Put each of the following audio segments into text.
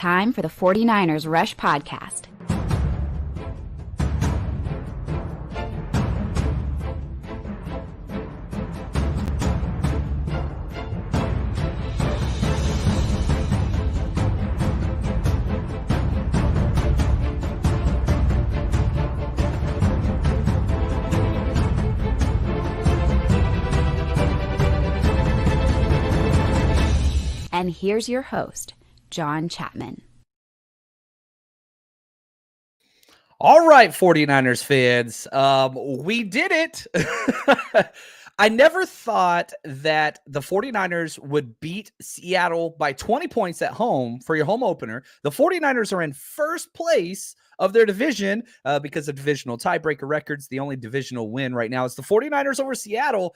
Time for the 49ers Rush Podcast. And here's your host, Juwan Chapman. All right, 49ers fans, we did it. I never thought that the 49ers would beat Seattle by 20 points at home for your home opener. The 49ers are in first place of their division because of divisional tiebreaker records. The only divisional win right now is the 49ers over Seattle,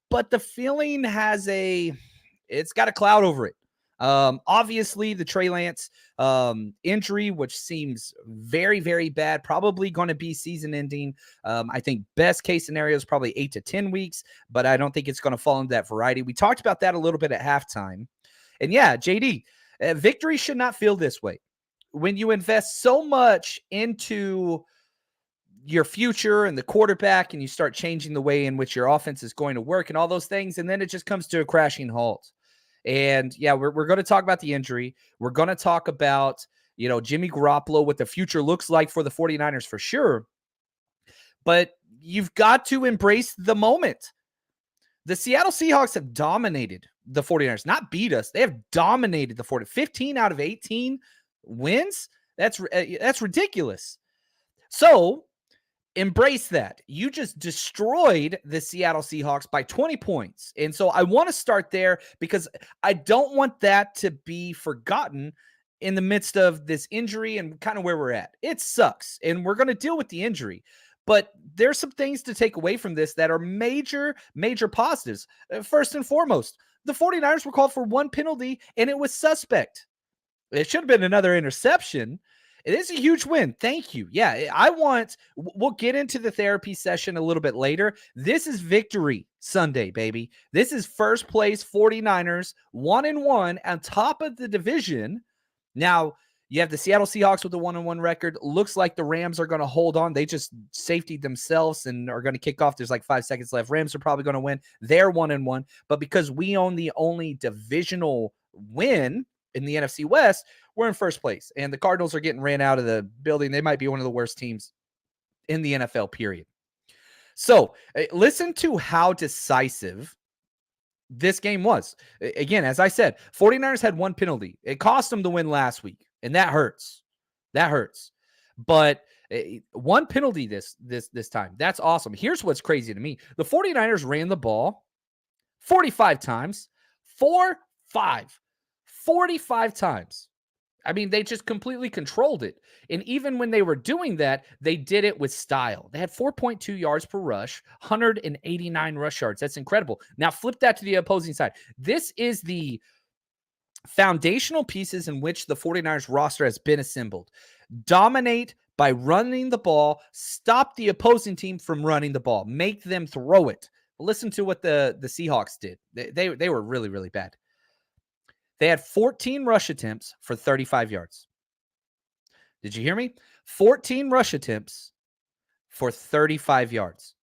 but the feeling it's got a cloud over it. Obviously the Trey Lance injury, which seems very, very bad, probably going to be season ending. I think best case scenario is probably 8 to 10 weeks, but I don't think it's going to fall into that variety. We talked about that a little bit at halftime. And yeah, JD, victory should not feel this way. When you invest so much into your future and the quarterback and you start changing the way in which your offense is going to work and all those things, and then it just comes to a crashing halt. And yeah, we're going to talk about the injury. We're going to talk about, Jimmy Garoppolo, what the future looks like for the 49ers for sure. But you've got to embrace the moment. The Seattle Seahawks have dominated the 49ers, not beat us. They have dominated the 49ers. 15 out of 18 wins. That's ridiculous. So embrace that. You just destroyed the Seattle Seahawks by 20 points. And so I want to start there because I don't want that to be forgotten in the midst of this injury and kind of where we're at. It sucks, and we're going to deal with the injury. But there's some things to take away from this that are major, major positives. First and foremost, the 49ers were called for one penalty, and it was suspect. It should have been another interception. It is a huge win. Thank you. Yeah, we'll get into the therapy session a little bit later. This is victory Sunday, baby. This is first place 49ers, 1-1 on top of the division. Now, you have the Seattle Seahawks with a 1-1 record. Looks like the Rams are going to hold on. They just safetied themselves and are going to kick off. There's like 5 seconds left. Rams are probably going to win. They're 1-1. But because we own the only divisional win in the NFC West, we're in first place, and the Cardinals are getting ran out of the building. They might be one of the worst teams in the NFL, period. So listen to how decisive this game was. Again, as I said, 49ers had one penalty. It cost them the win last week, and that hurts. That hurts. But one penalty this time. That's awesome. Here's what's crazy to me. The 49ers ran the ball 45 times. 45 times. I mean, they just completely controlled it. And even when they were doing that, they did it with style. They had 4.2 yards per rush, 189 rush yards. That's incredible. Now flip that to the opposing side. This is the foundational pieces in which the 49ers roster has been assembled. Dominate by running the ball, stop the opposing team from running the ball, make them throw it. Listen to what the Seahawks did. They were really, really bad. They had 14 rush attempts for 35 yards. Did you hear me? 14 rush attempts for 35 yards.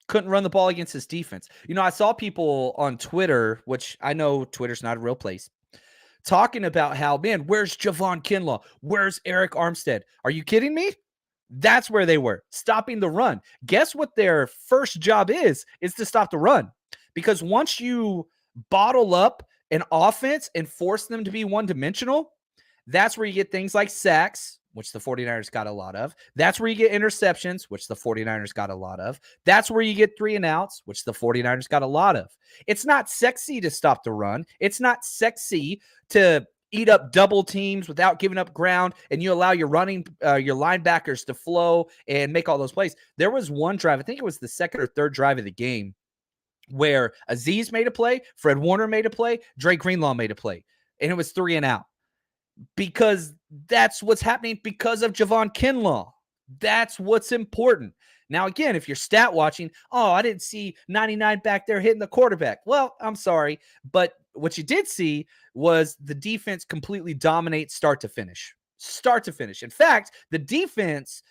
Couldn't run the ball against this defense. I saw people on Twitter, which I know Twitter's not a real place, talking about how, man, where's Javon Kinlo? Where's Eric Armstead? Are you kidding me? That's where they were, stopping the run. Guess what their first job is to stop the run. Because once you bottle up an offense and force them to be one-dimensional, that's where you get things like sacks, which the 49ers got a lot of. That's where you get interceptions, which the 49ers got a lot of. That's where you get 3-and-outs, which the 49ers got a lot of. It's not sexy to stop the run. It's not sexy to eat up double teams without giving up ground, and you allow your linebackers to flow and make all those plays. There was one drive, I think it was the second or third drive of the game, where Azeez made a play, Fred Warner made a play, Drake Greenlaw made a play, and it was 3-and-out. Because that's what's happening because of Javon Kinlo. That's what's important. Now, again, if you're stat watching, oh, I didn't see 99 back there hitting the quarterback. Well, I'm sorry. But what you did see was the defense completely dominate start to finish. Start to finish. In fact, the defense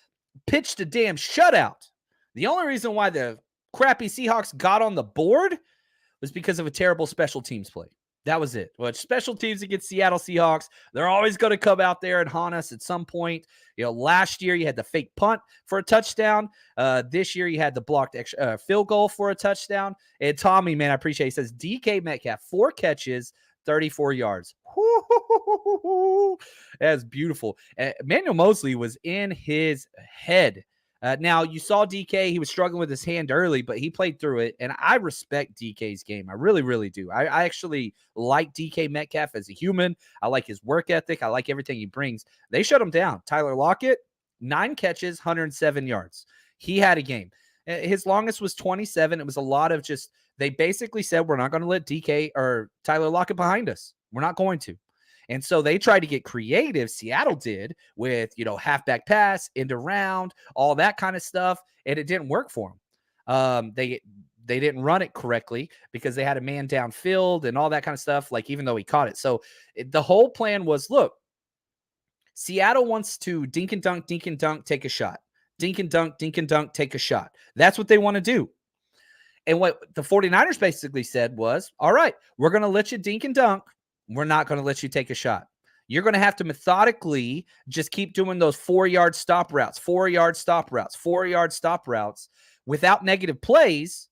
pitched a damn shutout. The only reason why the crappy Seahawks got on the board was because of a terrible special teams play. That was it. Well, special teams against Seattle Seahawks, they're always going to come out there and haunt us at some point. Last year you had the fake punt for a touchdown. This year you had the blocked extra, field goal for a touchdown. And Tommy, man, I appreciate it. He says DK Metcalf, 4 catches, 34 yards. That's beautiful. Emmanuel Mosley was in his head. Now, you saw DK. He was struggling with his hand early, but he played through it, and I respect DK's game. I really, really do. I actually like DK Metcalf as a human. I like his work ethic. I like everything he brings. They shut him down. Tyler Lockett, 9 catches, 107 yards. He had a game. His longest was 27. It was a lot of just they basically said, we're not going to let DK or Tyler Lockett behind us. We're not going to. And so they tried to get creative. Seattle did with, halfback pass, end around, all that kind of stuff. And it didn't work for them. They didn't run it correctly because they had a man downfield and all that kind of stuff, like even though he caught it. So the whole plan was, look, Seattle wants to dink and dunk, take a shot. Dink and dunk, take a shot. That's what they want to do. And what the 49ers basically said was, all right, we're going to let you dink and dunk. We're not going to let you take a shot. You're going to have to methodically just keep doing those 4-yard stop routes, 4-yard stop routes, 4-yard stop routes without negative plays.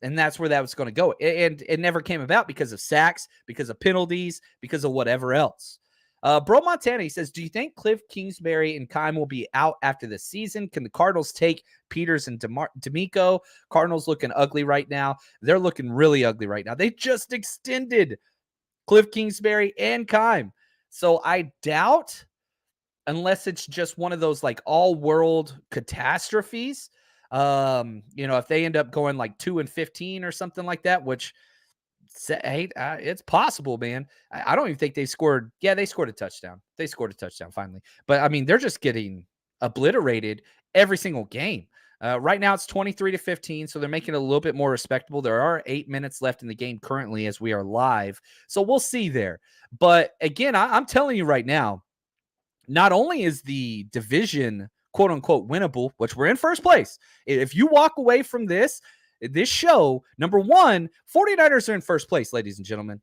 And that's where that was going to go. And it never came about because of sacks, because of penalties, because of whatever else. Bro Montana, he says, do you think Cliff Kingsbury and Kime will be out after the season? Can the Cardinals take Peters and D'Amico? Cardinals looking ugly right now. They're looking really ugly right now. They just extended Cliff Kingsbury and Kime. So I doubt, unless it's just one of those like all-world catastrophes, if they end up going like 2-15 or something like that, which it's possible, man. I don't even think they scored. Yeah, they scored a touchdown. They scored a touchdown finally. But I mean, they're just getting obliterated every single game. Right now it's 23-15, so they're making it a little bit more respectable. There are 8 minutes left in the game currently as we are live, so we'll see there. But again, I'm telling you right now, not only is the division quote-unquote winnable, which we're in first place. If you walk away from this show, number one, 49ers are in first place, ladies and gentlemen.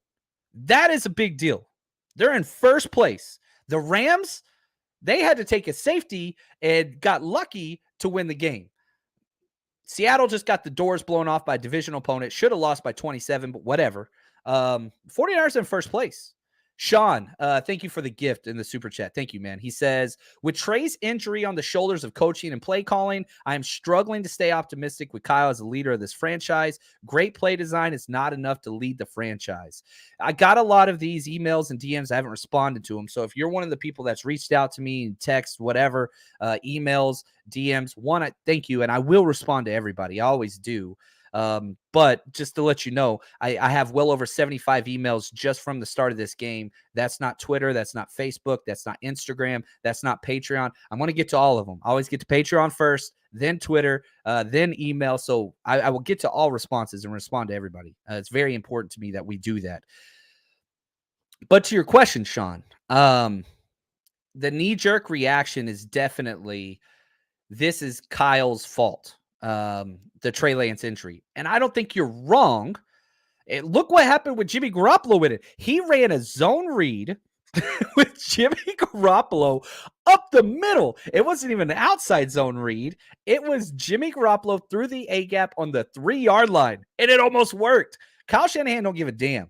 That is a big deal. They're in first place. The Rams, they had to take a safety and got lucky to win the game. Seattle just got the doors blown off by a divisional opponent. Should have lost by 27, but whatever. 49ers in first place. Sean, thank you for the gift in the super chat. Thank you, man. He says, with Trey's injury on the shoulders of coaching and play calling, I am struggling to stay optimistic with Kyle as a leader of this franchise. Great play design is not enough to lead the franchise. I got a lot of these emails and DMs. I haven't responded to them. So if you're one of the people that's reached out to me, text, whatever, emails, DMs, I thank you. And I will respond to everybody. I always do. But just to let you know, I have well over 75 emails just from the start of this game. That's not Twitter. That's not Facebook. That's not Instagram. That's not Patreon. I'm going to get to all of them. I always get to Patreon first, then Twitter, then email. So I will get to all responses and respond to everybody. It's very important to me that we do that. But to your question, Sean, the knee-jerk reaction is definitely, this is Kyle's fault. The Trey Lance injury. And I don't think you're wrong. Look what happened with Jimmy Garoppolo with it. He ran a zone read with Jimmy Garoppolo up the middle. It wasn't even an outside zone read. It was Jimmy Garoppolo through the A-gap on the 3-yard line, and it almost worked. Kyle Shanahan don't give a damn.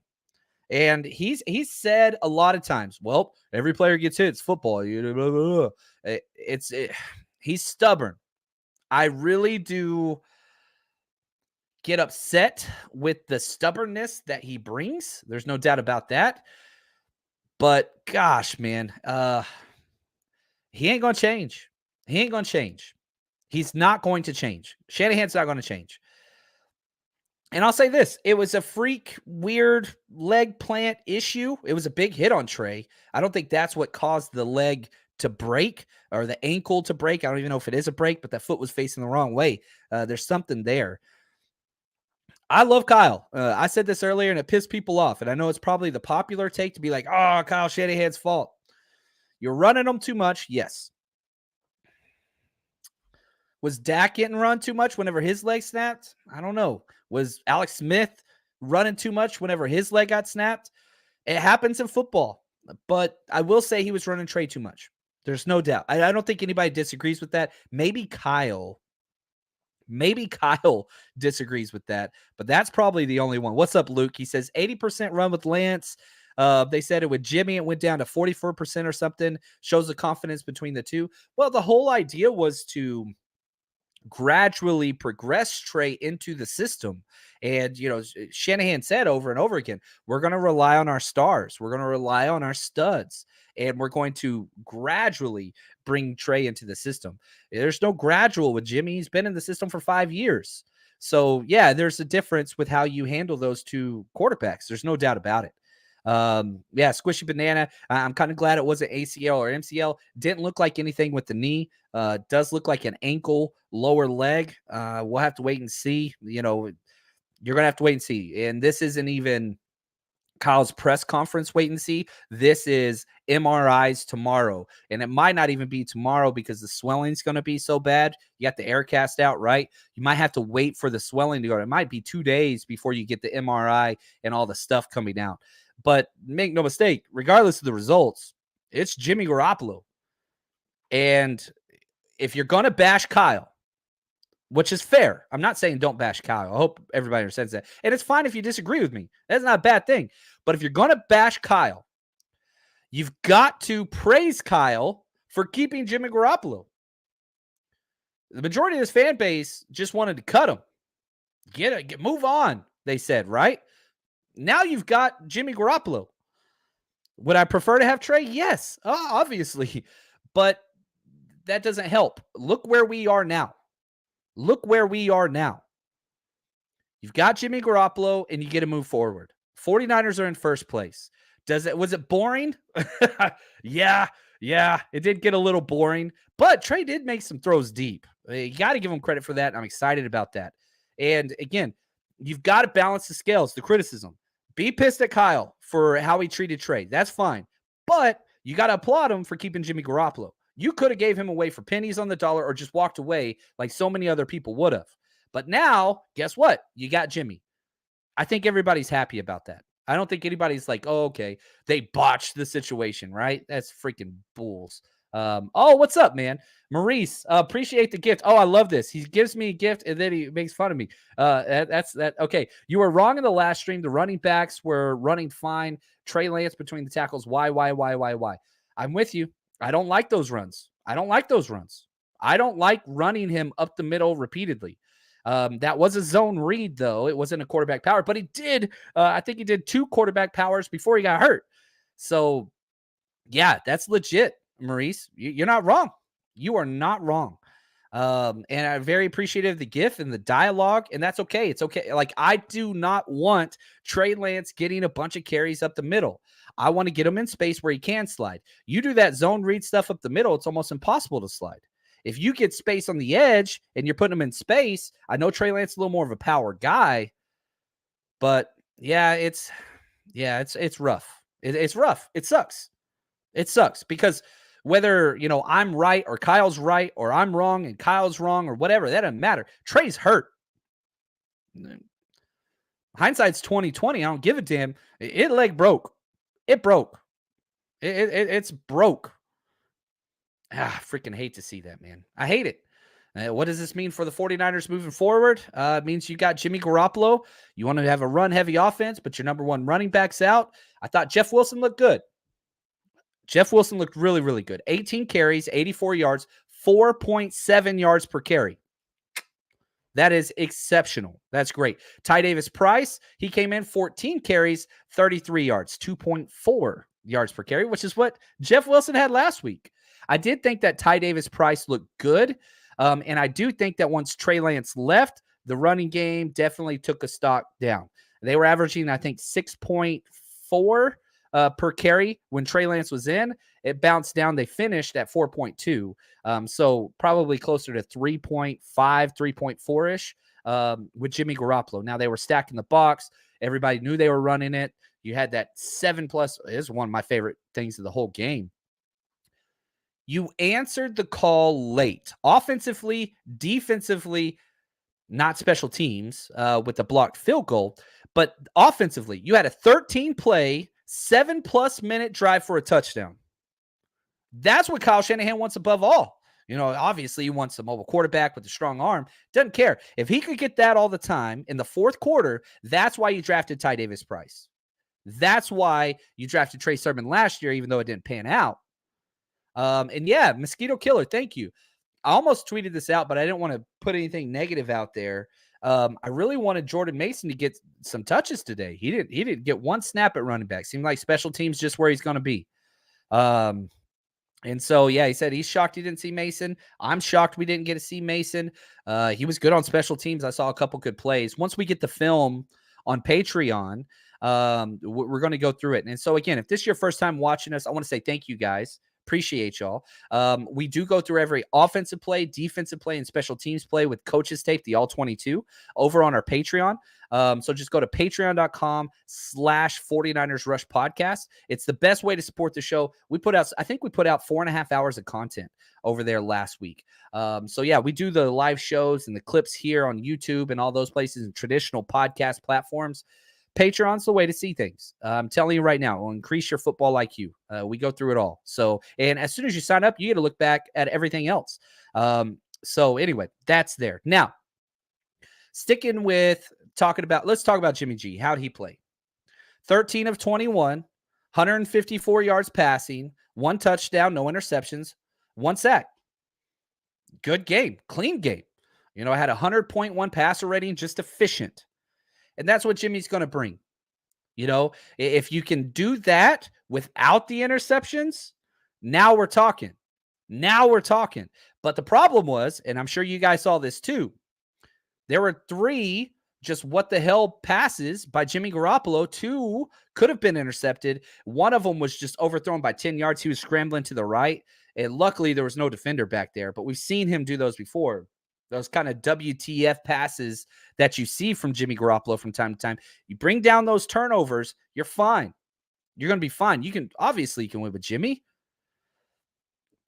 And he's said a lot of times, well, every player gets hit. It's football. He's stubborn. I really do get upset with the stubbornness that he brings. There's no doubt about that. But gosh, man, he ain't going to change. He ain't going to change. He's not going to change. Shanahan's not going to change. And I'll say this. It was a freak, weird leg plant issue. It was a big hit on Trey. I don't think that's what caused the leg to break or the ankle to break. I don't even know if it is a break, but that foot was facing the wrong way. There's something there. I love Kyle. I said this earlier, and it pissed people off. And I know it's probably the popular take to be like, oh, Kyle Shanahan's fault. You're running them too much. Yes. Was Dak getting run too much whenever his leg snapped? I don't know. Was Alex Smith running too much whenever his leg got snapped? It happens in football. But I will say he was running Trey too much. There's no doubt. I don't think anybody disagrees with that. Maybe Kyle disagrees with that, but that's probably the only one. What's up, Luke? He says 80% run with Lance. They said it with Jimmy, it went down to 44% or something. Shows the confidence between the two. Well, the whole idea was to gradually progress Trey into the system. And, Shanahan said over and over again, we're going to rely on our stars. We're going to rely on our studs. And we're going to gradually bring Trey into the system. There's no gradual with Jimmy. He's been in the system for 5 years. So, yeah, there's a difference with how you handle those two quarterbacks. There's no doubt about it. Squishy Banana. I'm kind of glad it wasn't ACL or MCL. Didn't look like anything with the knee. Does look like an ankle, lower leg. We'll have to wait and see. You're going to have to wait and see. And this isn't even Kyle's press conference wait and see. This is MRIs tomorrow. And it might not even be tomorrow because the swelling's going to be so bad. You got the air cast out, right? You might have to wait for the swelling to go. It might be 2 days before you get the MRI and all the stuff coming out. But make no mistake, regardless of the results, it's Jimmy Garoppolo. And if you're going to bash Kyle, which is fair, I'm not saying don't bash Kyle. I hope everybody understands that. And it's fine if you disagree with me. That's not a bad thing. But if you're going to bash Kyle, you've got to praise Kyle for keeping Jimmy Garoppolo. The majority of this fan base just wanted to cut him. Move on, they said, right? Now you've got Jimmy Garoppolo. Would I prefer to have Trey? Yes, obviously. But that doesn't help. Look where we are now. You've got Jimmy Garoppolo, and you get to move forward. 49ers are in first place. Was it boring? Yeah, it did get a little boring. But Trey did make some throws deep. You got to give him credit for that. I'm excited about that. And again, you've got to balance the scales, the criticism. Be pissed at Kyle for how he treated Trey. That's fine. But you got to applaud him for keeping Jimmy Garoppolo. You could have gave him away for pennies on the dollar or just walked away like so many other people would have. But now, guess what? You got Jimmy. I think everybody's happy about that. I don't think anybody's like, oh, okay, they botched the situation, right? That's freaking bulls. What's up, man? Maurice, appreciate the gift. Oh, I love this. He gives me a gift and then he makes fun of me. That's that. Okay. You were wrong in the last stream. The running backs were running fine. Trey Lance between the tackles. Why? I'm with you. I don't like those runs. I don't like running him up the middle repeatedly. That was a zone read, though. It wasn't a quarterback power, but he did. I think he did 2 quarterback powers before he got hurt. So, yeah, that's legit, Maurice. You're not wrong. You are not wrong. And I'm very appreciative of the gift and the dialogue, and that's okay. It's okay. Like, I do not want Trey Lance getting a bunch of carries up the middle. I want to get him in space where he can slide. You do that zone read stuff up the middle, it's almost impossible to slide. If you get space on the edge and you're putting him in space, I know Trey Lance is a little more of a power guy, but it's rough. It's rough. It sucks. It sucks because whether, I'm right or Kyle's right or I'm wrong and Kyle's wrong or whatever, that doesn't matter. Trey's hurt. Hindsight's 20/20. I don't give a damn. It leg broke. It broke. It's broke. I freaking hate to see that, man. I hate it. What does this mean for the 49ers moving forward? It means you got Jimmy Garoppolo. You want to have a run-heavy offense, but your number one running back's out. I thought Jeff Wilson looked good. Jeff Wilson looked really, really good. 18 carries, 84 yards, 4.7 yards per carry. That is exceptional. That's great. Ty Davis-Price, he came in 14 carries, 33 yards, 2.4 yards per carry, which is what Jeff Wilson had last week. I did think that Ty Davis-Price looked good, and I do think that once Trey Lance left, the running game definitely took a stock down. They were averaging, I think, 6.4 per carry when Trey Lance was in, It bounced down. They finished at 4.2. So probably closer to 3.5, 3.4-ish with Jimmy Garoppolo. Now, they were stacking the box. Everybody knew they were running it. You had that 7+. It is one of my favorite things of the whole game. You answered the call late. Offensively, defensively, not special teams with the blocked field goal, but offensively, you had a 13-play, 7+ minute drive for a touchdown. That's what Kyle Shanahan wants above all. Obviously, he wants a mobile quarterback with a strong arm. Doesn't care. If he could get that all the time in the fourth quarter, that's why you drafted Ty Davis Price. That's why you drafted Trey Sermon last year, even though it didn't pan out. And yeah, Mosquito Killer, thank you. I almost tweeted this out, but I didn't want to put anything negative out there. I really wanted Jordan Mason to get some touches today. He didn't get one snap at running back. Seemed like special teams just where he's going to be. And so, yeah, he said he's shocked he didn't see Mason. I'm shocked we didn't get to see Mason. He was good on special teams. I saw a couple good plays. Once we get the film on Patreon, we're going to go through it. And so, again, if this is your first time watching us, I want to say thank you, guys. Appreciate y'all. We do go through every offensive play, defensive play, and special teams play with Coaches Tape, the All-22, over on our Patreon. So just go to patreon.com/49ers Rush Podcast. It's the best way to support the show. I think we put out 4.5 hours of content over there last week. So yeah, we do the live shows and the clips here on YouTube and all those places and traditional podcast platforms. Patreon's the way to see things. I'm telling you right now, it will increase your football IQ. We go through it all. So, and as soon as you sign up, you get to look back at everything else. So anyway, that's there. Now, sticking with let's talk about Jimmy G. How'd he play? 13 of 21, 154 yards passing, 1 touchdown, no interceptions, 1 sack. Good game, clean game. I had 100.1 passer rating, just efficient. And that's what Jimmy's going to bring. If you can do that without the interceptions, now we're talking. But the problem was, and I'm sure you guys saw this too, there were 3 just what the hell passes by Jimmy Garoppolo. 2 could have been intercepted. One of them was just overthrown by 10 yards. He was scrambling to the right. And luckily there was no defender back there, but we've seen him do those before. Those kind of WTF passes that you see from Jimmy Garoppolo from time to time. You bring down those turnovers, you're fine. You're going to be fine. You can win with Jimmy.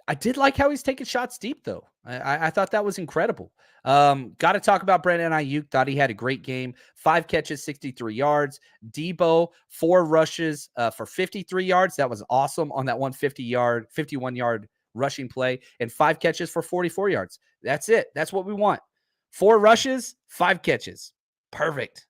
I did like how he's taking shots deep, though. I thought that was incredible. Got to talk about Brandon Ayuk. Thought he had a great game. 5 catches, 63 yards. Debo, 4 rushes for 53 yards. That was awesome on that 51-yard rushing play, and 5 catches for 44 yards. That's it. That's what we want. 4 rushes, 5 catches. Perfect.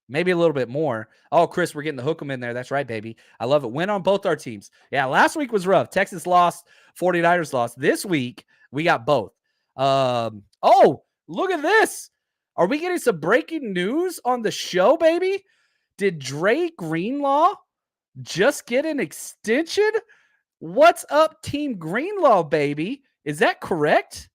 Maybe a little bit more. Oh, Chris, we're getting the hook 'em in there. That's right, baby. I love it. Win on both our teams. Yeah, last week was rough. Texas lost, 49ers lost. This week, we got both. Oh, look at this. Are we getting some breaking news on the show, baby? Did Dre Greenlaw just get an extension? What's up, Team Greenlaw, baby? Is that correct?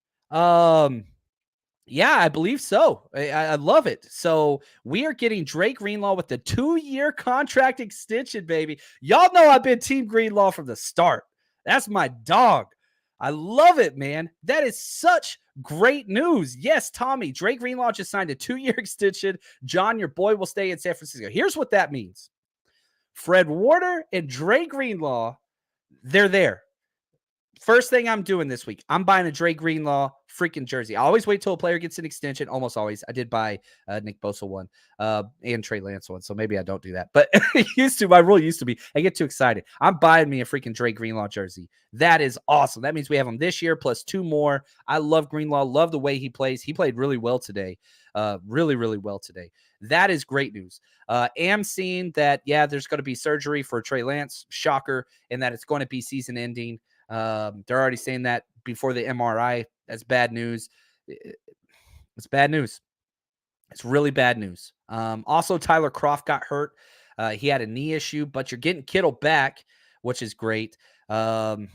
Yeah, I believe so. I love it. So we are getting Dre Greenlaw with the 2-year contract extension, baby. Y'all know I've been Team Greenlaw from the start. That's my dog. I love it, man. That is such great news. Yes, Tommy, Dre Greenlaw just signed a 2-year extension. John, your boy, will stay in San Francisco. Here's what that means. Fred Warner and Dre Greenlaw, they're there. First thing I'm doing this week, I'm buying a Dre Greenlaw freaking jersey. I always wait till a player gets an extension. Almost always. I did buy Nick Bosa one and Trey Lance one, so maybe I don't do that. But my rule used to be, I get too excited. I'm buying me a freaking Dre Greenlaw jersey. That is awesome. That means we have him this year plus 2 more. I love Greenlaw. Love the way he plays. He played really well today. Really, really well today. That is great news. Am seeing that, yeah, there's going to be surgery for Trey Lance. Shocker. And that it's going to be season ending. They're already saying that before the MRI. That's bad news. It's bad news. It's really bad news. Also, Tyler Kroft got hurt. He had a knee issue, but you're getting Kittle back, which is great. Kittle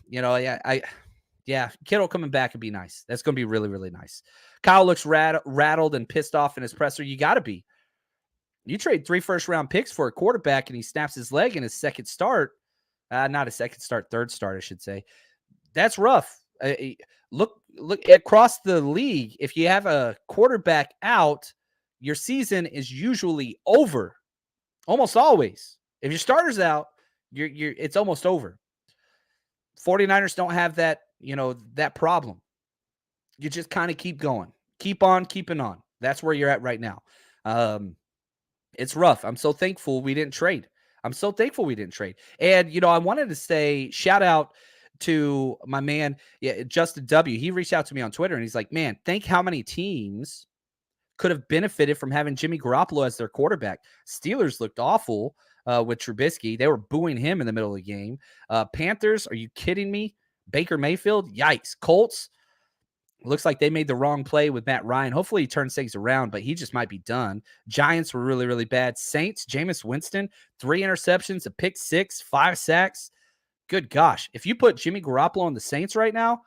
coming back would be nice. That's going to be really, really nice. Kyle looks rattled and pissed off in his presser. You got to be. You trade 3 first-round picks for a quarterback, and he snaps his leg in his second start. Not a second start, third start, I should say. That's rough. Look across the league. If you have a quarterback out, your season is usually over. Almost always. If your starter's out, it's almost over. 49ers don't have that, that problem. You just kind of keep going. Keep on keeping on. That's where you're at right now. It's rough. I'm so thankful we didn't trade. And, I wanted to say shout out to my man, Justin W. He reached out to me on Twitter and he's like, man, think how many teams could have benefited from having Jimmy Garoppolo as their quarterback. Steelers looked awful with Trubisky. They were booing him in the middle of the game. Panthers, are you kidding me? Baker Mayfield, yikes. Colts, looks like they made the wrong play with Matt Ryan. Hopefully he turns things around, but he just might be done. Giants were really, really bad. Saints, Jameis Winston, 3 interceptions, a pick 6, 5 sacks. Good gosh. If you put Jimmy Garoppolo on the Saints right now,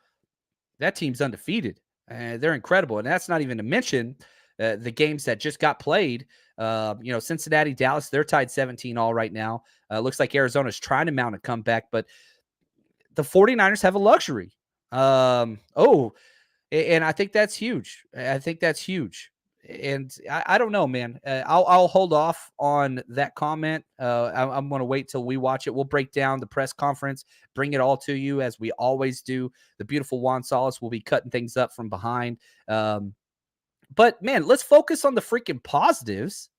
that team's undefeated. They're incredible. And that's not even to mention the games that just got played. Cincinnati, Dallas, they're tied 17 all right now. Looks like Arizona's trying to mount a comeback, but the 49ers have a luxury. And I think that's huge. And I don't know, man. I'll hold off on that comment. I'm going to wait till we watch it. We'll break down the press conference, bring it all to you as we always do. The beautiful Juan Solis will be cutting things up from behind. But, man, let's focus on the freaking positives.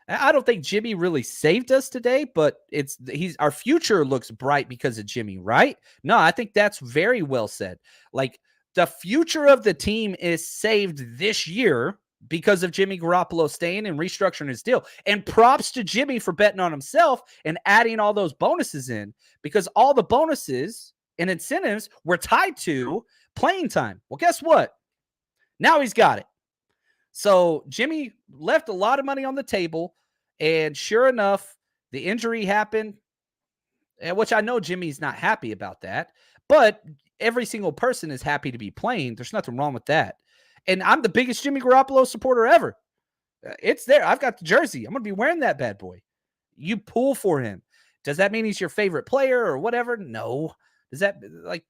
I don't think Jimmy really saved us today, but our future looks bright because of Jimmy, right? No, I think that's very well said. Like, the future of the team is saved this year because of Jimmy Garoppolo staying and restructuring his deal. And props to Jimmy for betting on himself and adding all those bonuses in, because all the bonuses and incentives were tied to playing time. Well, guess what? Now he's got it. So Jimmy left a lot of money on the table, and sure enough, the injury happened, which I know Jimmy's not happy about that, but every single person is happy to be playing. There's nothing wrong with that. And I'm the biggest Jimmy Garoppolo supporter ever. It's there. I've got the jersey. I'm going to be wearing that bad boy. You pull for him. Does that mean he's your favorite player or whatever? No. Does that,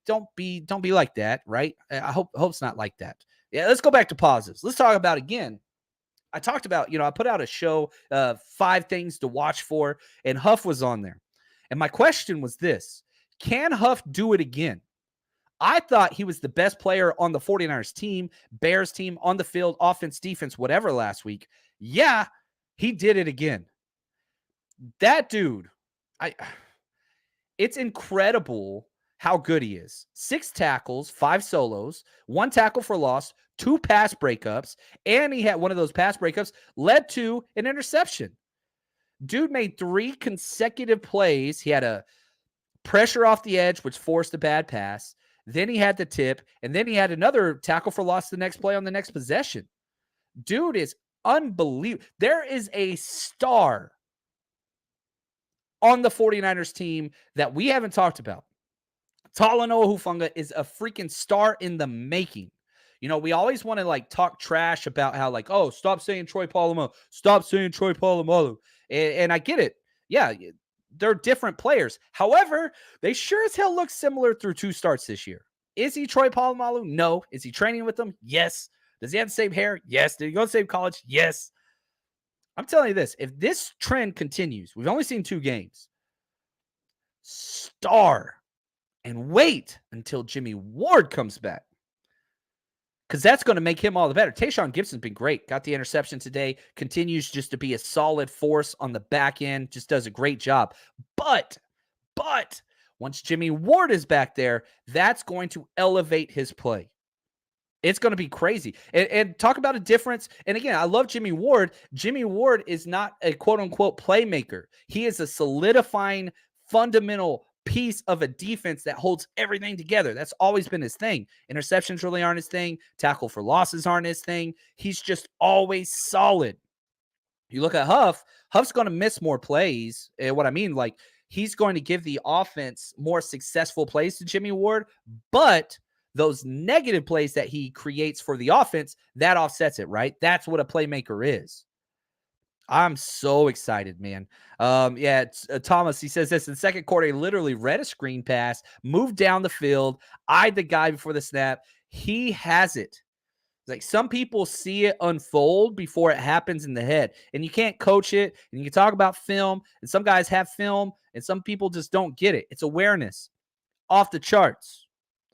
don't be like that, right? I hope it's not like that. Yeah, let's go back to positives. Let's talk about, again, I talked about, I put out a show, 5 things to watch for, and Huff was on there. And my question was this: can Huff do it again? I thought he was the best player on the 49ers team, Bears team, on the field, offense, defense, whatever, last week. Yeah, he did it again. That dude, it's incredible how good he is. 6 tackles, 5 solos, 1 tackle for loss, 2 pass breakups, and he had one of those pass breakups led to an interception. Dude made 3 consecutive plays. He had a pressure off the edge, which forced a bad pass. Then he had the tip, and then he had another tackle for loss the next play on the next possession. Dude is unbelievable. There is a star on the 49ers team that we haven't talked about. Talanoa Hufanga is a freaking star in the making. We always want to talk trash about how stop saying Troy Polamalu. Stop saying Troy Polamalu. And I get it. Yeah, they're different players. However, they sure as hell look similar through 2 starts this year. Is he Troy Polamalu? No. Is he training with them? Yes. Does he have the same hair? Yes. Did he go to the same college? Yes. I'm telling you this. If this trend continues, we've only seen 2 games. Star. And wait until Jimmy Ward comes back, because that's going to make him all the better. Tayshaun Gibson's been great. Got the interception today. Continues just to be a solid force on the back end. Just does a great job. But once Jimmy Ward is back there, that's going to elevate his play. It's going to be crazy. And talk about a difference. And again, I love Jimmy Ward. Jimmy Ward is not a quote-unquote playmaker. He is a solidifying, fundamental piece of a defense that holds everything together. That's always been his thing. Interceptions really aren't his thing. Tackle for losses aren't his thing. He's just always solid. You look at Huff's going to miss more plays. And what I mean, he's going to give the offense more successful plays to Jimmy Ward, but those negative plays that he creates for the offense, that offsets it, right? That's what a playmaker is. I'm so excited, man. Yeah, Thomas, he says this in the second quarter, he literally read a screen pass, moved down the field, eyed the guy before the snap. He has it. Like some people see it unfold before it happens in the head, and you can't coach it. And you can talk about film, and some guys have film, and some people just don't get it. It's awareness. Off the charts.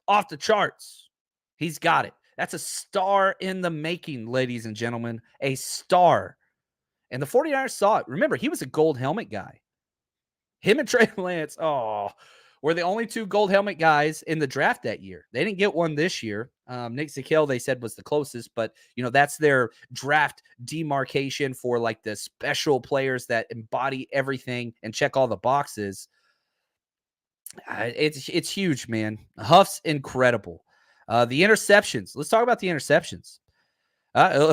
Off the charts. He's got it. That's a star in the making, ladies and gentlemen. A star. And the 49ers saw it. Remember, he was a gold helmet guy. Him and Trey Lance, were the only two gold helmet guys in the draft that year. They didn't get one this year. Nick Zakelj, they said, was the closest, but that's their draft demarcation for like the special players that embody everything and check all the boxes. It's huge, man. Huff's incredible. The interceptions. Let's talk about the interceptions.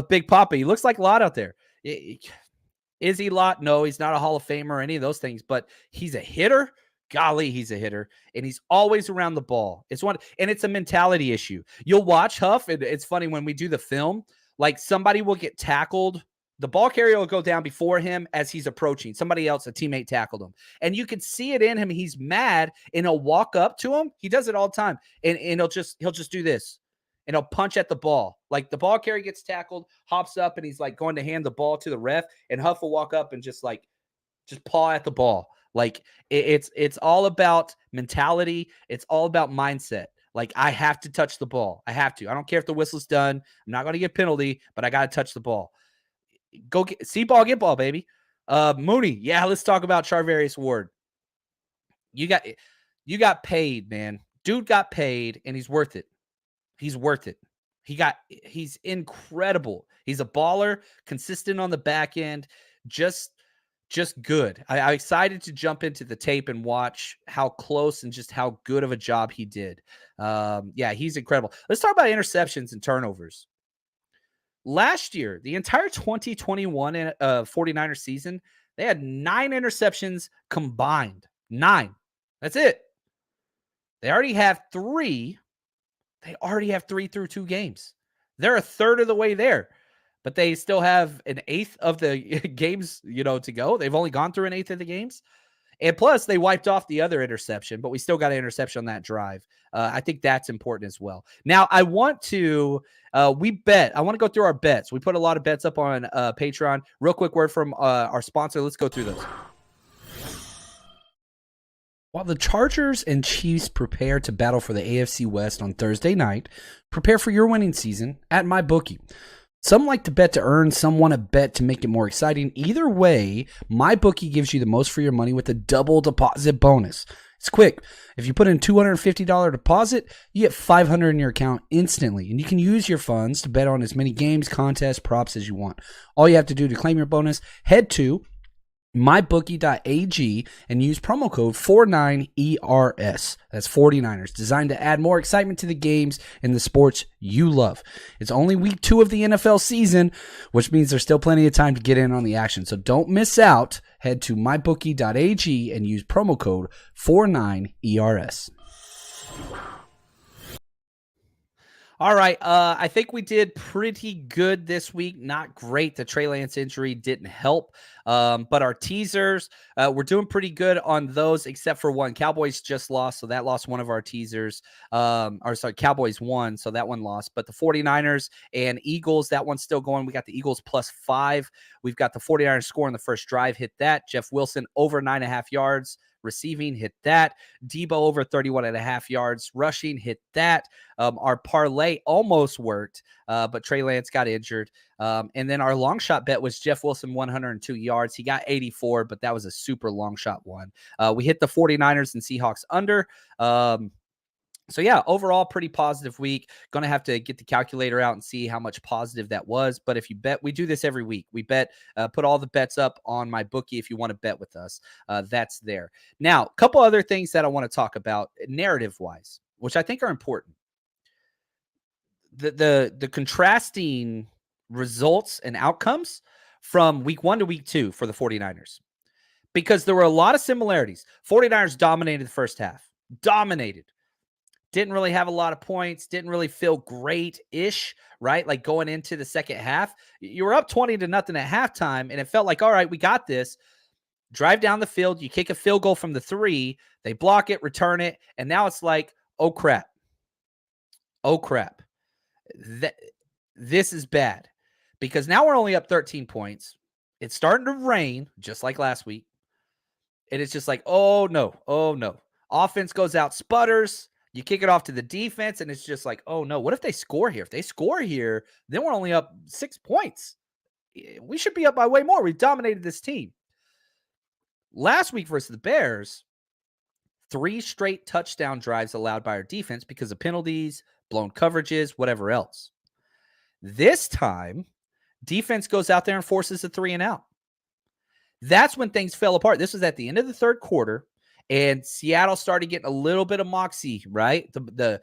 Big Papa. He looks like a lot out there. Is he Lott? No, he's not a Hall of Famer or any of those things, but he's a hitter. Golly, he's a hitter, and he's always around the ball. And it's a mentality issue. You'll watch Huff, and it's funny when we do the film, like somebody will get tackled. The ball carrier will go down before him as he's approaching. Somebody else, a teammate, tackled him. And you can see it in him. He's mad, and he'll walk up to him. He does it all the time, and he'll just do this. And he'll punch at the ball. Like the ball carrier gets tackled, hops up, and he's like going to hand the ball to the ref, and Huff will walk up and just paw at the ball. Like it's all about mentality. It's all about mindset. Like I have to touch the ball. I have to. I don't care if the whistle's done. I'm not going to get a penalty, but I got to touch the ball. Go see ball, get ball, baby. Mooney. Yeah, let's talk about Charvarius Ward. You got paid, man. Dude got paid, and he's worth it. He's worth it. He's incredible. He's a baller, consistent on the back end, just good. I'm excited to jump into the tape and watch how close and just how good of a job he did. Yeah, he's incredible. Let's talk about interceptions and turnovers. Last year, the entire 2021 49ers season, they had 9 interceptions combined. 9. That's it. They already have 3. They already have 3 through 2 games. They're a third of the way there, but they still have an eighth of the games, to go. They've only gone through an eighth of the games. And plus, they wiped off the other interception, but we still got an interception on that drive. I think that's important as well. Now, I want to go through our bets. We put a lot of bets up on Patreon. Real quick word from our sponsor. Let's go through those. While the Chargers and Chiefs prepare to battle for the AFC West on Thursday night, prepare for your winning season at MyBookie. Some like to bet to earn, some want to bet to make it more exciting. Either way, MyBookie gives you the most for your money with a double deposit bonus. It's quick. If you put in $250 deposit, you get $500 in your account instantly, and you can use your funds to bet on as many games, contests, props as you want. All you have to do to claim your bonus, head to mybookie.ag and use promo code 49ERS. That's 49ers, designed to add more excitement to the games and the sports you love. It's only week 2 of the NFL season, which means there's still plenty of time to get in on the action. So don't miss out. Head to mybookie.ag and use promo code 49ERS. All right, I think we did pretty good this week. Not great. The Trey Lance injury didn't help, but our teasers, we're doing pretty good on those, except for one. Cowboys just lost, so that lost one of our teasers. Cowboys won, so that one lost. But the 49ers and Eagles, that one's still going. We got the Eagles +5. We've got the 49ers score in the first drive, hit that. Jeff Wilson over 9.5 yards. Receiving, hit that. Debo over 31.5 yards. Rushing, hit that. Our parlay almost worked, but Trey Lance got injured. And then our long shot bet was Jeff Wilson 102 yards. He got 84, but that was a super long shot one. We hit the 49ers and Seahawks under. So yeah, overall, pretty positive week. Going to have to get the calculator out and see how much positive that was. But if you bet, we do this every week. We bet, put all the bets up on MyBookie if you want to bet with us. That's there. Now, a couple other things that I want to talk about narrative-wise, which I think are important. The contrasting results and outcomes from week 1 to week 2 for the 49ers. Because there were a lot of similarities. 49ers dominated the first half. Dominated. didn't really have a lot of points, didn't really feel great-ish, right? Like going into the second half, you were up 20-0 at halftime, and it felt like, all right, we got this. Drive down the field, you kick a field goal from the 3, they block it, return it, and now it's like, oh crap. Oh crap. This is bad. Because now we're only up 13 points. It's starting to rain, just like last week. And it's just like, oh no. Offense goes out, sputters. You kick it off to the defense, and it's just like, oh no, what if they score here? If they score here, then we're only up 6 points. We should be up by way more. We've dominated this team. Last week versus the Bears, 3 straight touchdown drives allowed by our defense because of penalties, blown coverages, whatever else. This time, defense goes out there and forces a 3 and out. That's when things fell apart. This was at the end of the third quarter, and Seattle started getting a little bit of moxie, right? The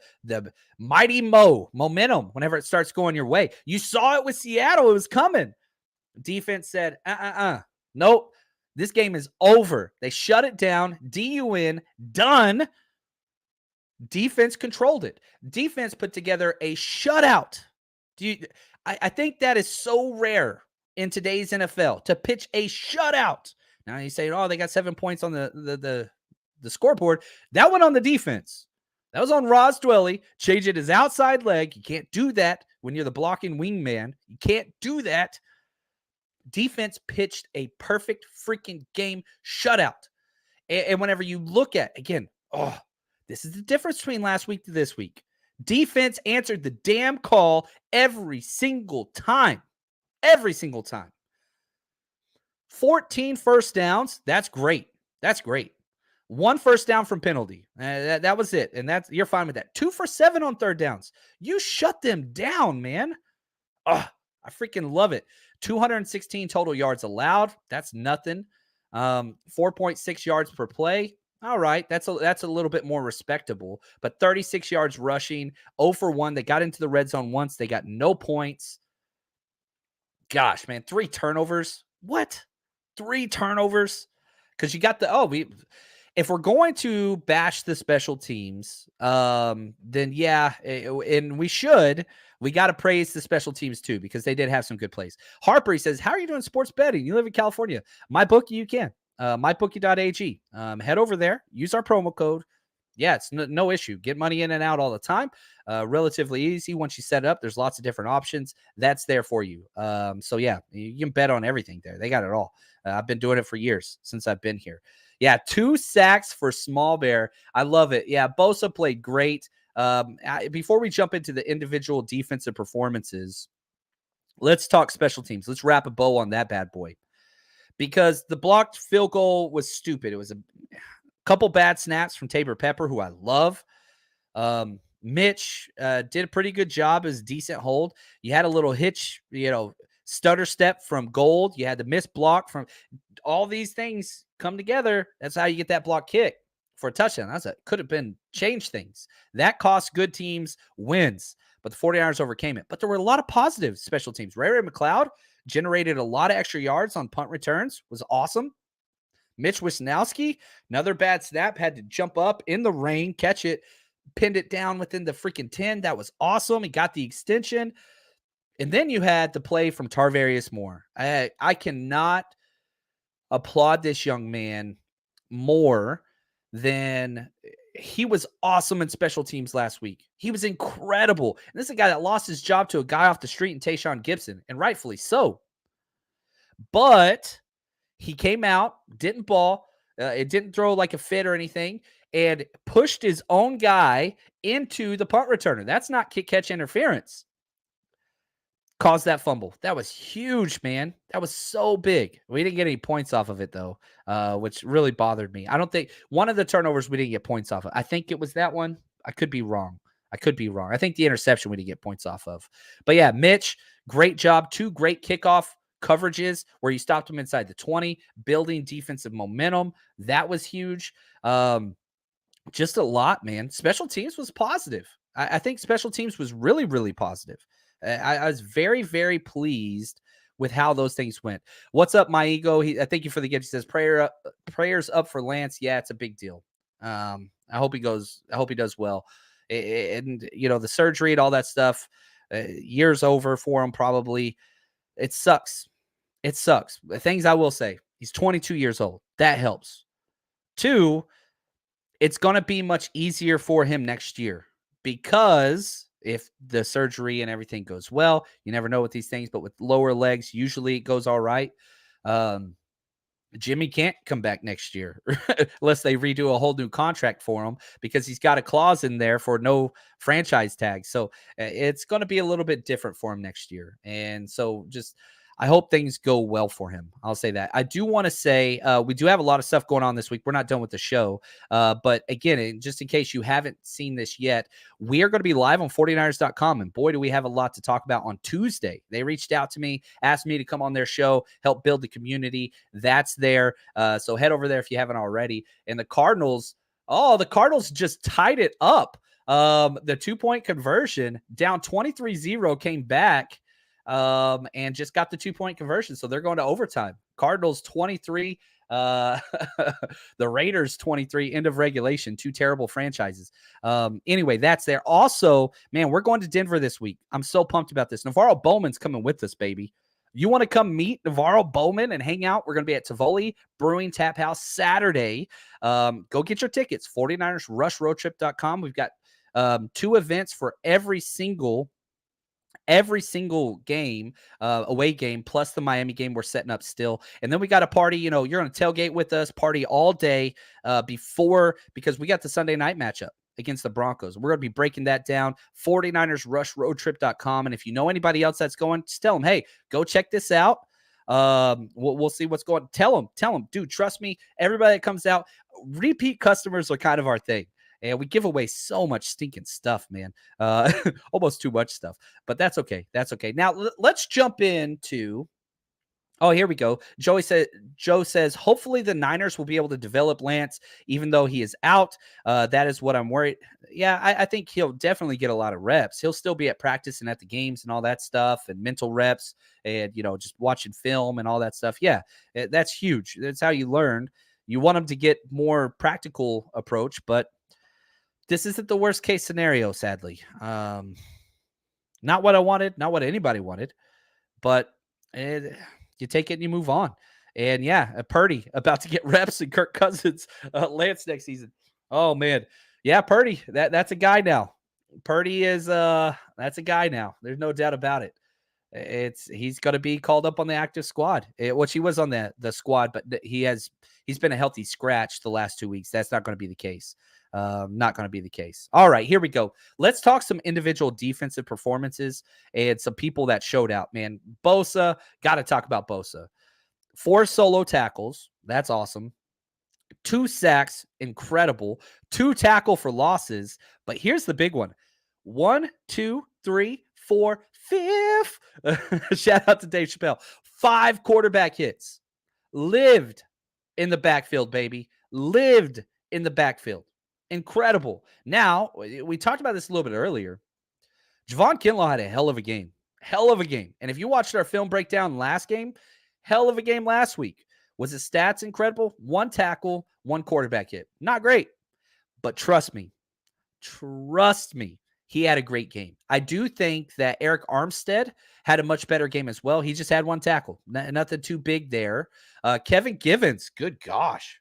mighty momentum whenever it starts going your way. You saw it with Seattle. It was coming. Defense said, nope. This game is over. They shut it down. DUN, done. Defense controlled it. Defense put together a shutout. I think that is so rare in today's NFL to pitch a shutout. Now you say, oh, they got 7 points on the scoreboard. That went on the defense. That was on Ross Dwelley, changing his outside leg. You can't do that when you're the blocking wingman. You can't do that. Defense pitched a perfect freaking game shutout. And whenever you look at, again, this is the difference between last week to this week. Defense answered the damn call every single time. Every single time. 14 first downs. That's great. 1 first down from penalty. That was it. And you're fine with that. 2 for 7 on third downs. You shut them down, man. I freaking love it. 216 total yards allowed. That's nothing. 4.6 yards per play. All right. That's a little bit more respectable. But 36 yards rushing. 0 for 1. They got into the red zone once. They got no points. Gosh, man. 3 turnovers. What? 3 turnovers? Because you got if we're going to bash the special teams, then yeah, and we should. We got to praise the special teams too, because they did have some good plays. Harper, he says, how are you doing sports betting? You live in California. MyBookie, you can. MyBookie.ag. Head over there. Use our promo code. Yeah, it's no issue. Get money in and out all the time. Relatively easy once you set it up. There's lots of different options. That's there for you. So yeah, you can bet on everything there. They got it all. I've been doing it for years since I've been here. Yeah, 2 sacks for Small Bear. I love it. Yeah, Bosa played great. Before we jump into the individual defensive performances, let's talk special teams. Let's wrap a bow on that bad boy. Because the blocked field goal was stupid. It was a couple bad snaps from Tabor Pepper, who I love. Mitch did a pretty good job as a decent hold. You had a little hitch, stutter step from Gold. You had the missed block from all these things come together. That's how you get that block kick for a touchdown. Could have been changed things. That cost good teams wins, but the 49ers overcame it. But there were a lot of positive special teams. Ray McLeod generated a lot of extra yards on punt returns. Was awesome. Mitch Wisnowski, another bad snap, had to jump up in the rain, catch it, pinned it down within the freaking 10. That was awesome. He got the extension. And then you had the play from Tarvarius Moore. I cannot applaud this young man more than he was awesome in special teams last week. He was incredible. And this is a guy that lost his job to a guy off the street in Tayshaun Gibson, and rightfully so. But he came out, didn't ball, it didn't throw like a fit or anything, and pushed his own guy into the punt returner. That's not kick catch interference. Caused that fumble. That was huge, man. That was so big. We didn't get any points off of it, though, which really bothered me. I don't think one of the turnovers we didn't get points off of. I think it was that one. I could be wrong. I think the interception we didn't get points off of. But yeah, Mitch, great job. 2 great kickoff coverages where you stopped him inside the 20, building defensive momentum. That was huge. Just a lot, man. Special teams was positive. I think special teams was really, really positive. I was very, very pleased with how those things went. What's up, my ego? Thank you for the gift. He says, prayers up for Lance. Yeah, it's a big deal. I hope he does well. And, the surgery and all that stuff, years over for him probably. It sucks. It sucks. The things I will say, he's 22 years old. That helps. 2, it's going to be much easier for him next year because if the surgery and everything goes well, you never know with these things, but with lower legs, usually it goes all right. Jimmy can't come back next year unless they redo a whole new contract for him because he's got a clause in there for no franchise tag. So it's going to be a little bit different for him next year. And so I hope things go well for him. I'll say that. I do want to say we do have a lot of stuff going on this week. We're not done with the show. But again, just in case you haven't seen this yet, we are going to be live on 49ers.com. And boy, do we have a lot to talk about on Tuesday. They reached out to me, asked me to come on their show, help build the community. That's there. So head over there if you haven't already. And the Cardinals just tied it up. The 2-point conversion down 23-0 came back. And just got the 2-point conversion. So they're going to overtime. Cardinals 23, the Raiders 23, end of regulation. 2 terrible franchises. Anyway, that's there. Also, man, we're going to Denver this week. I'm so pumped about this. Navarro Bowman's coming with us, baby. You want to come meet Navarro Bowman and hang out? We're going to be at Tivoli Brewing Tap House Saturday. Go get your tickets. 49ersrushroadtrip.com. We've got 2 events for every single game, away game, plus the Miami game we're setting up still. And then we got a party, you're going to tailgate with us, party all day because we got the Sunday night matchup against the Broncos. We're going to be breaking that down, 49ersrushroadtrip.com. And if you know anybody else that's going, just tell them, hey, go check this out. We'll see what's going on. Tell them, dude, trust me, everybody that comes out, repeat customers are kind of our thing. And we give away so much stinking stuff, man. Almost too much stuff. But that's okay. That's okay. Now, let's jump into... Oh, here we go. Joe says, hopefully the Niners will be able to develop Lance, even though he is out. That is what I'm worried. Yeah, I think he'll definitely get a lot of reps. He'll still be at practice and at the games and all that stuff and mental reps and, just watching film and all that stuff. Yeah, that's huge. That's how you learn. You want him to get more practical approach, but this isn't the worst case scenario, sadly. Not what I wanted, not what anybody wanted, but you take it and you move on. And yeah, Purdy about to get reps and Kirk Cousins, Lance next season. Oh man. Yeah, Purdy, that's a guy now. Purdy is that's a guy now. There's no doubt about it. He's going to be called up on the active squad, which he was on the squad, but he's been a healthy scratch the last 2 weeks. That's not going to be the case. Not going to be the case. All right, here we go. Let's talk some individual defensive performances and some people that showed out, man. Bosa, got to talk about Bosa. 4 solo tackles. That's awesome. 2 sacks. Incredible. 2 tackle for losses. But here's the big one. 1, 2, 3, 4, 5. Shout out to Dave Chappelle. 5 quarterback hits. Lived in the backfield, baby. Lived in the backfield. Incredible. Now, we talked about this a little bit earlier. Javon Kinlo had a hell of a game. Hell of a game. And if you watched our film breakdown last game, hell of a game last week. Was his stats incredible? 1 tackle, 1 quarterback hit. Not great. But trust me, he had a great game. I do think that Eric Armstead had a much better game as well. He just had 1 tackle. Nothing too big there. Kevin Givens, good gosh.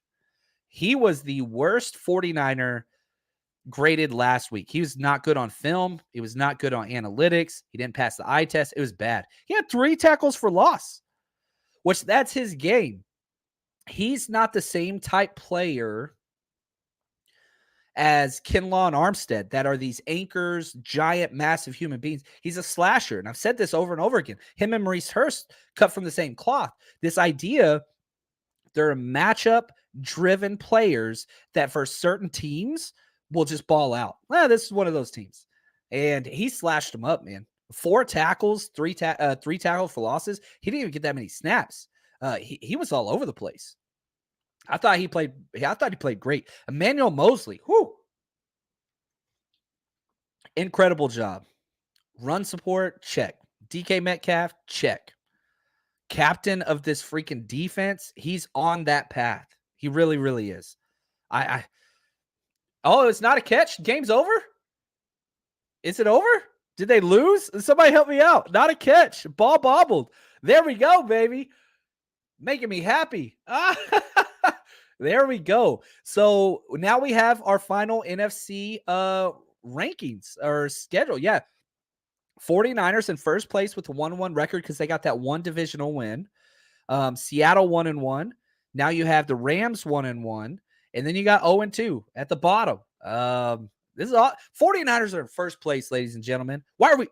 He was the worst 49er graded last week. He was not good on film. He was not good on analytics. He didn't pass the eye test. It was bad. He had 3 tackles for loss, which that's his game. He's not the same type player as Kinlaw and Armstead that are these anchors, giant, massive human beings. He's a slasher. And I've said this over and over again. Him and Maurice Hurst cut from the same cloth. This idea, they're matchup-driven players that for certain teams will just ball out. Well, this is one of those teams. And he slashed them up, man. 4 tackles, 3 tackles for losses. He didn't even get that many snaps. He was all over the place. I thought he played great. Emmanuel Mosley, incredible job. Run support, check. DK Metcalf, check. Captain of this freaking defense, he's on that path. He really, really is. Oh, it's not a catch? Game's over? Is it over? Did they lose? Somebody help me out. Not a catch. Ball bobbled. There we go, baby. Making me happy. There we go. So now we have our final NFC rankings or schedule. Yeah. 49ers in first place with a 1-1 record because they got that one divisional win. Seattle 1-1. Now you have the Rams 1-1. And then you got 0-2 at the bottom. This is all 49ers are in first place, ladies and gentlemen. Why are we?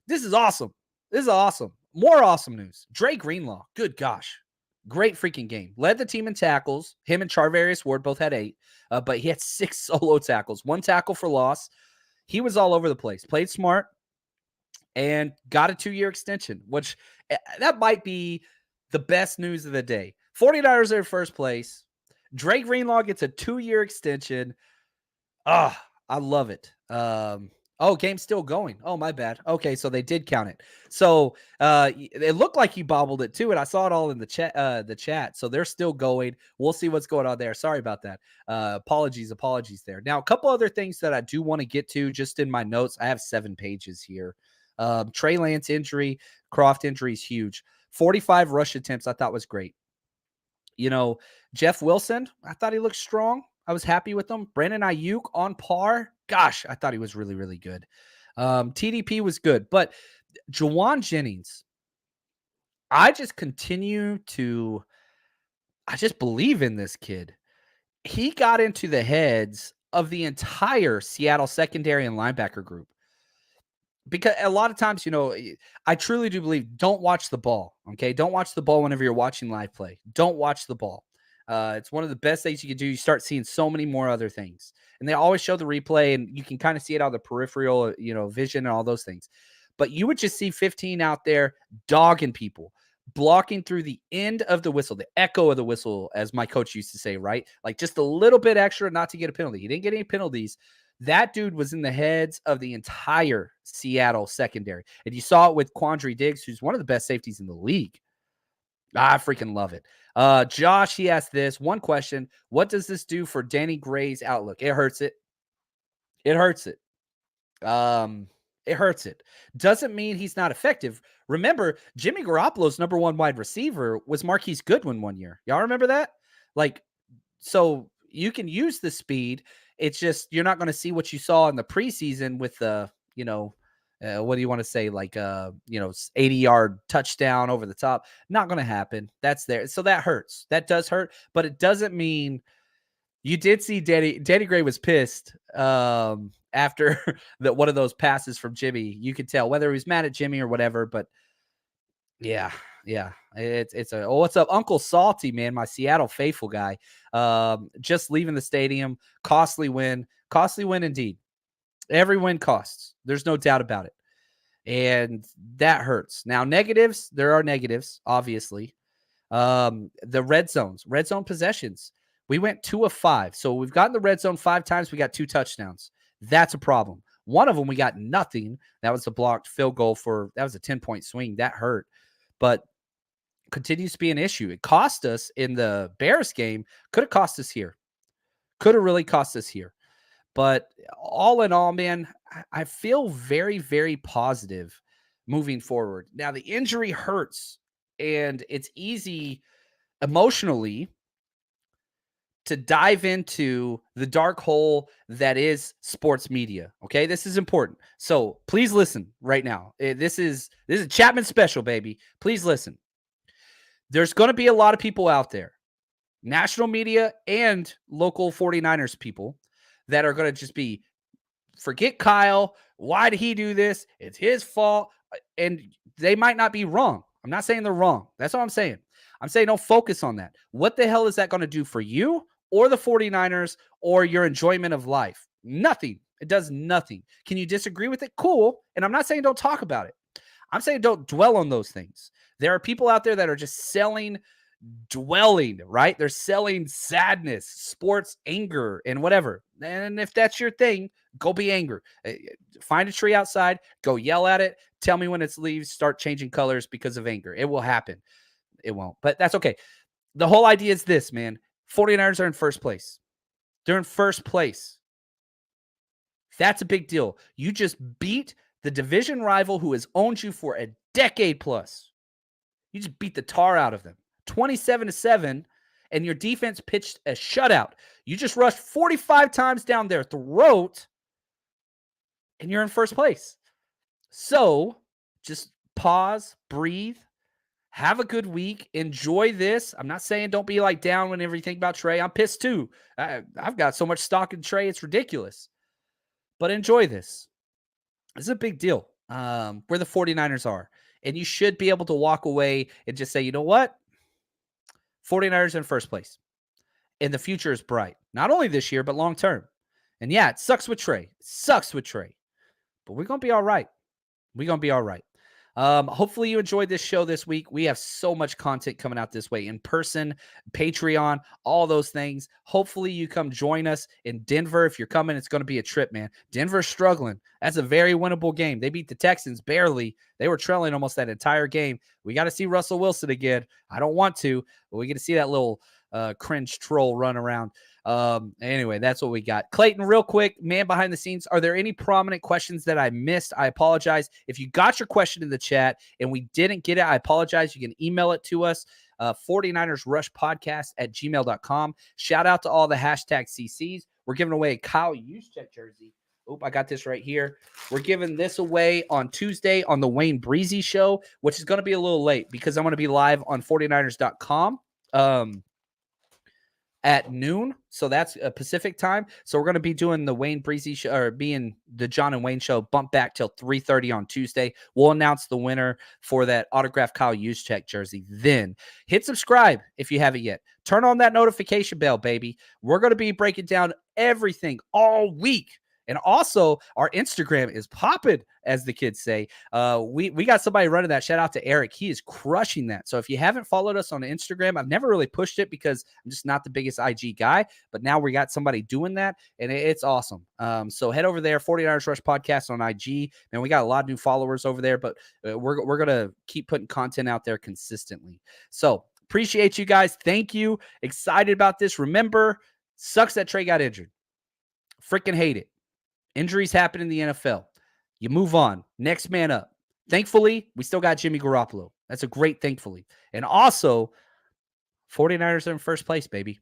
This is awesome. This is awesome. More awesome news. Dre Greenlaw. Good gosh. Great freaking game. Led the team in tackles. Him and Charvarius Ward both had 8, but he had 6 solo tackles. 1 tackle for loss. He was all over the place. Played smart and got a 2-year extension, which that might be the best news of the day. 49ers are in first place. Dre Greenlaw gets a 2-year extension. I love it. Game's still going. Oh, my bad. Okay, so they did count it. So it looked like he bobbled it too, and I saw it all in the chat. So they're still going. We'll see what's going on there. Sorry about that. Apologies there. Now, a couple other things that I do want to get to just in my notes. I have 7 pages here. Trey Lance injury, Croft injury is huge. 45 rush attempts I thought was great. Jeff Wilson, I thought he looked strong. I was happy with him. Brandon Ayuk on par. Gosh, I thought he was really, really good. TDP was good. But Juwan Jennings, I just believe in this kid. He got into the heads of the entire Seattle secondary and linebacker group. Because a lot of times, I truly do believe don't watch the ball, okay? Don't watch the ball whenever you're watching live play. Don't watch the ball. It's one of the best things you can do. You start seeing so many more other things. And they always show the replay, and you can kind of see it on the peripheral, vision and all those things. But you would just see 15 out there dogging people, blocking through the end of the whistle, the echo of the whistle, as my coach used to say, right? Like just a little bit extra not to get a penalty. He didn't get any penalties. That dude was in the heads of the entire Seattle secondary. And you saw it with Quandre Diggs, who's one of the best safeties in the league. I freaking love it. Josh, he asked this one question. What does this do for Danny Gray's outlook? It hurts it. It hurts it. It hurts it. Doesn't mean he's not effective. Remember, Jimmy Garoppolo's number 1 wide receiver was Marquise Goodwin one year. Y'all remember that? So you can use the speed. It's just you're not going to see what you saw in the preseason with the, what do you want to say? 80-yard touchdown over the top. Not going to happen. That's there. So that hurts. That does hurt, but it doesn't mean you did see Danny Gray was pissed after one of those passes from Jimmy. You could tell whether he was mad at Jimmy or whatever, but yeah. What's up, Uncle Salty, man? My Seattle faithful guy. Just leaving the stadium. Costly win indeed. Every win costs. There's no doubt about it. And that hurts. Now, negatives, there are negatives, obviously. The red zone possessions. We went 2 of 5. So we've gotten the red zone 5 times. We got 2 touchdowns. That's a problem. One of them, we got nothing. That was a blocked field goal that was a 10-point swing. That hurt. But continues to be an issue. It cost us in the Bears game. Could have cost us here. Could have really cost us here. But all in all, man, I feel very, very positive moving forward. Now, the injury hurts, and it's easy emotionally to dive into the dark hole that is sports media. Okay, this is important. So please listen right now. This is Chapman special, baby. Please listen. There's going to be a lot of people out there, national media and local 49ers people, that are going to just be, forget Kyle. Why did he do this? It's his fault. And they might not be wrong. I'm not saying they're wrong. That's all I'm saying. I'm saying don't focus on that. What the hell is that going to do for you or the 49ers or your enjoyment of life? Nothing. It does nothing. Can you disagree with it? Cool. And I'm not saying don't talk about it. I'm saying don't dwell on those things. There are people out there that are just selling dwelling, right? They're selling sadness, sports, anger, and whatever. And if that's your thing, go be angry. Find a tree outside, go yell at it. Tell me when its leaves start changing colors because of anger. It will happen. It won't, but that's okay. The whole idea is this, man. 49ers are in first place. They're in first place. That's a big deal. You just beat the division rival who has owned you for a decade plus. You just beat the tar out of them. 27-7, and your defense pitched a shutout. You just rushed 45 times down their throat, and you're in first place. So just pause, breathe, have a good week, enjoy this. I'm not saying don't be like down when everything about Trey. I'm pissed too. I've got so much stock in Trey, it's ridiculous. But enjoy this. This is a big deal where the 49ers are. And you should be able to walk away and just say, you know what? 49ers in first place. And the future is bright. Not only this year, but long term. And yeah, it sucks with Trey. But we're going to be all right. Hopefully you enjoyed this show this week. We have so much content coming out this way in person, Patreon, all those things. Hopefully you come join us in Denver. If you're coming, it's going to be a trip, man. Denver's struggling. That's a very winnable game. They beat the Texans barely. They were trailing almost that entire game. We got to see Russell Wilson again. I don't want to, but we get to see that little cringe troll run around. Anyway, that's what we got. Clayton, real quick, man behind the scenes, are there any prominent questions that I missed? I apologize. If you got your question in the chat and we didn't get it, I apologize. You can email it to us, 49ersrushpodcast@gmail.com. Shout out to all the hashtag CCs. We're giving away a Kyle Juszczyk jersey. Oop, I got this right here. We're giving this away on Tuesday on the Wayne Breezy show, which is going to be a little late because I'm going to be live on 49ers.com. At noon, so that's a Pacific time. So we're going to be doing the Wayne Breezy show, or being the John and Wayne show, bump back till 3:30 on Tuesday. We'll announce the winner for that autographed Kyle Juszczyk jersey. Then hit subscribe if you haven't yet. Turn on that notification bell, baby. We're going to be breaking down everything all week. And also, our Instagram is popping, as the kids say. We got somebody running that. Shout out to Eric. He is crushing that. So if you haven't followed us on Instagram, I've never really pushed it because I'm just not the biggest IG guy. But now we got somebody doing that, and it's awesome. So head over there, 49ers Rush Podcast on IG. And we got a lot of new followers over there, but we're going to keep putting content out there consistently. So appreciate you guys. Thank you. Excited about this. Remember, sucks that Trey got injured. Freaking hate it. Injuries happen in the NFL. You move on. Next man up. Thankfully, we still got Jimmy Garoppolo. That's a great thankfully. And also, 49ers are in first place, baby.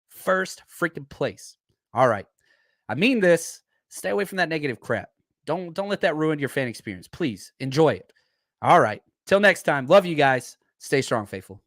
First freaking place. All right. I mean this. Stay away from that negative crap. Don't let that ruin your fan experience. Please enjoy it. All right. Till next time. Love you guys. Stay strong, faithful.